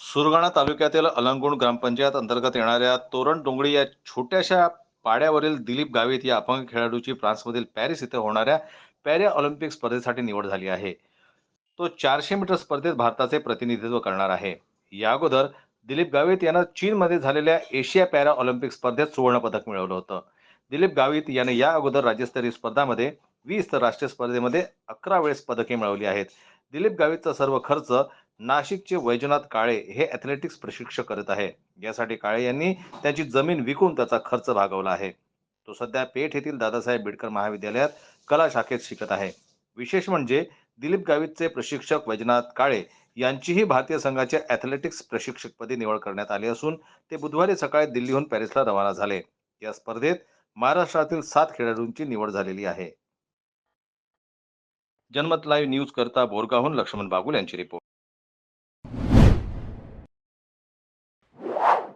सुरगाणा तालुक्यातील अलंगुण ग्रामपंचायत अंतर्गत येणाऱ्या तोरण डोंगरी या छोट्याशा पाड्यावरील दिलीप गावित या अपंग खेळाडूची फ्रान्समधील पॅरिस इथे होणाऱ्या पॅरा ऑलिम्पिक स्पर्धेसाठी निवड झाली आहे. तो 400 मीटर स्पर्धेत भारताचे प्रतिनिधित्व करणार आहे. या अगोदर दिलीप गावित यानं चीनमध्ये झालेल्या एशिया पॅरा ऑलिम्पिक स्पर्धेत सुवर्ण पदक मिळवलं होतं. दिलीप गावित याने या अगोदर राज्यस्तरीय स्पर्धामध्ये 20 तर राष्ट्रीय स्पर्धेमध्ये 11 वेळेस पदके मिळवली आहेत. दिलीप गावितचा सर्व खर्च नाशिकचे वैजनाथ काळे हे ॲथलेटिक्स प्रशिक्षक करत आहे. यासाठी काळे यांनी त्याची जमीन विकून त्याचा खर्च भागवला आहे. तो सध्या पेठ येथील दादासाहेब बिडकर महाविद्यालयात कला शाखेत शिकत आहे. विशेष म्हणजे दिलीप गावितचे प्रशिक्षक वैजनाथ काळे यांचीही भारतीय संघाच्या ॲथलेटिक्स प्रशिक्षकपदी निवड करण्यात आली असून ते बुधवारी सकाळी दिल्लीहून पॅरिसला रवाना झाले. या स्पर्धेत महाराष्ट्रातील 7 खेळाडूंची निवड झालेली आहे. जनमत लाईव्ह न्यूज करता बोरगावहून लक्ष्मण बागुल यांची रिपोर्ट.